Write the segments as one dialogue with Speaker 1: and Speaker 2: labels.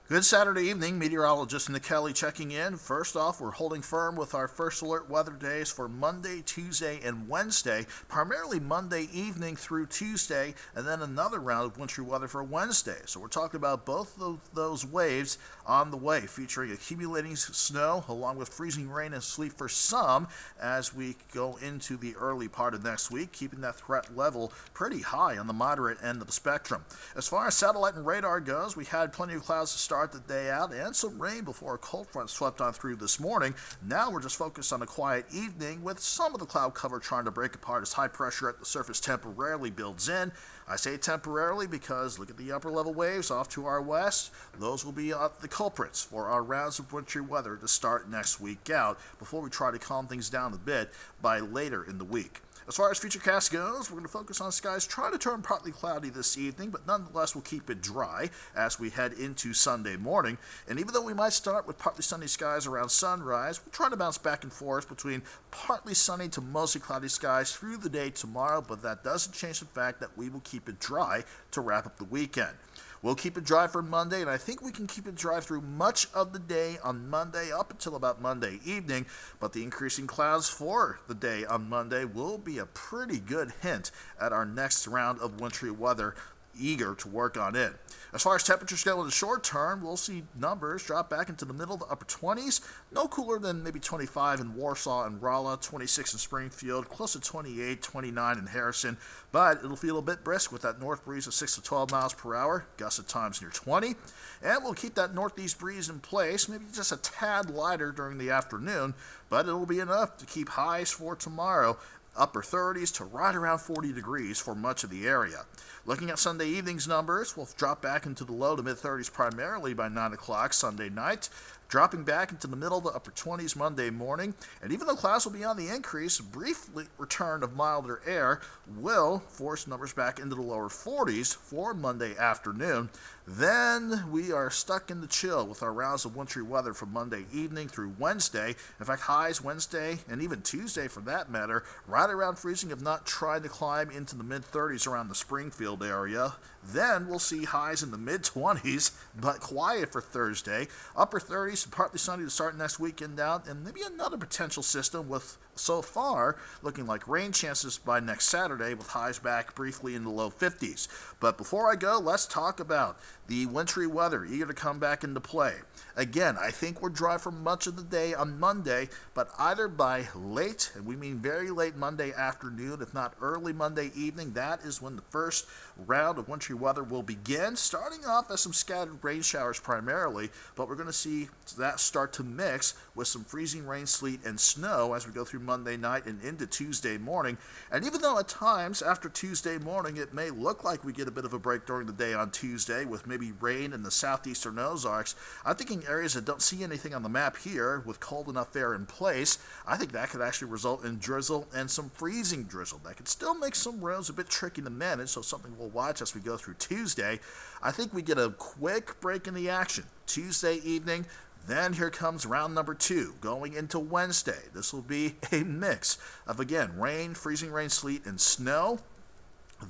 Speaker 1: Good Saturday evening, meteorologist Nick Kelly checking in. First off, we're holding firm with our first alert weather days for Monday, Tuesday, and Wednesday, primarily Monday evening through Tuesday, and then another round of wintry weather for Wednesday. So we're talking about both of those waves on the way, featuring accumulating snow along with freezing rain and sleet for some as we go into the early part of next week, keeping that threat level pretty high on the moderate end of the spectrum. As far as satellite and radar goes, we had plenty of clouds to start the day out and some rain before a cold front swept on through this morning. Now we're just focused on a quiet evening with some of the cloud cover trying to break apart as high pressure at the surface temporarily builds in. I say temporarily because look at the upper level waves off to our west. Those will be the culprits for our rounds of wintry weather to start next week out before we try to calm things down a bit by later in the week. As far as futurecast goes, we're going to focus on skies trying to turn partly cloudy this evening, but nonetheless we'll keep it dry as we head into Sunday morning. And even though we might start with partly sunny skies around sunrise, we'll try to bounce back and forth between partly sunny to mostly cloudy skies through the day tomorrow, but that doesn't change the fact that we will keep it dry to wrap up the weekend. We'll keep it dry for Monday, and I think we can keep it dry through much of the day on Monday up until about Monday evening, but the increasing clouds for the day on Monday will be a pretty good hint at our next round of wintry weather eager to work on it. As far as temperatures go in the short term, we'll see numbers drop back into the middle of the upper 20s, no cooler than maybe 25 in Warsaw and Rolla, 26 in Springfield, close to 28, 29 in Harrison, but it'll feel a bit brisk with that north breeze of 6 to 12 miles per hour, gusts at times near 20, and we'll keep that northeast breeze in place, maybe just a tad lighter during the afternoon, but it'll be enough to keep highs for tomorrow upper 30s to right around 40 degrees for much of the area. Looking at Sunday evening's numbers, we'll drop back into the low to mid 30s primarily by 9 o'clock Sunday night, dropping back into the middle to upper 20s Monday morning, and even though clouds will be on the increase, a brief return of milder air will force numbers back into the lower 40s for Monday afternoon. Then we are stuck in the chill with our rounds of wintry weather from Monday evening through Wednesday. In fact, highs Wednesday and even Tuesday for that matter, right around freezing if not trying to climb into the mid-30s around the Springfield area. Then we'll see highs in the mid-20s, but quiet for Thursday. Upper 30s, partly sunny to start next weekend out, and maybe another potential system with so far looking like rain chances by next Saturday with highs back briefly in the low 50s. But before I go, let's talk about the wintry weather eager to come back into play. Again, I think we're dry for much of the day on Monday, but either by late, and we mean very late Monday afternoon, if not early Monday evening, that is when the first round of wintry weather will begin, starting off as some scattered rain showers primarily, but we're going to see that start to mix with some freezing rain, sleet, and snow as we go through Monday night and into Tuesday morning. And even though at times after Tuesday morning it may look like we get a bit of a break during the day on Tuesday with maybe rain in the southeastern Ozarks, I'm thinking areas that don't see anything on the map here with cold enough air in place, I think that could actually result in drizzle and some freezing drizzle. That could still make some roads a bit tricky to manage, so something we'll watch as we go through Tuesday. I think we get a quick break in the action Tuesday evening. Then here comes round number 2, going into Wednesday. This will be a mix of, again, rain, freezing rain, sleet, and snow.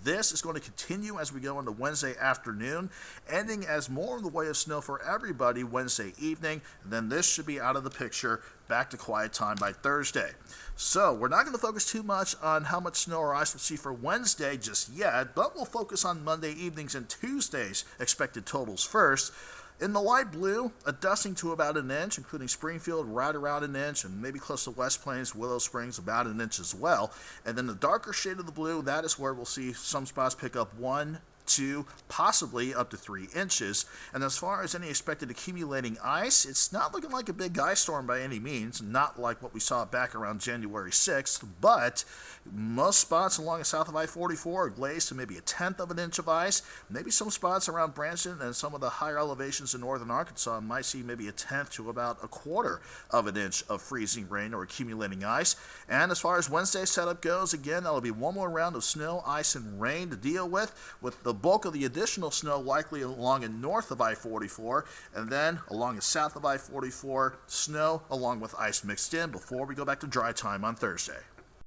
Speaker 1: This is going to continue as we go into Wednesday afternoon, ending as more in the way of snow for everybody Wednesday evening. And then this should be out of the picture, back to quiet time by Thursday. So we're not going to focus too much on how much snow or ice we'll see for Wednesday just yet, but we'll focus on Monday evenings and Tuesday's expected totals first. In the light blue, a dusting to about an inch, including Springfield right around an inch, and maybe close to West Plains, Willow Springs about an inch as well. And then the darker shade of the blue, that is where we'll see some spots pick up 1, 2, possibly up to 3 inches. And as far as any expected accumulating ice, it's not looking like a big ice storm by any means, not like what we saw back around January 6th, but most spots along the south of I-44 are glazed to maybe a tenth of an inch of ice. Maybe some spots around Branson and some of the higher elevations in northern Arkansas might see maybe a tenth to about a quarter of an inch of freezing rain or accumulating ice. And as far as Wednesday's setup goes, again, that'll be one more round of snow, ice, and rain to deal with the bulk of the additional snow likely along and north of I-44, and then along the south of I-44, snow along with ice mixed in before we go back to dry time on Thursday.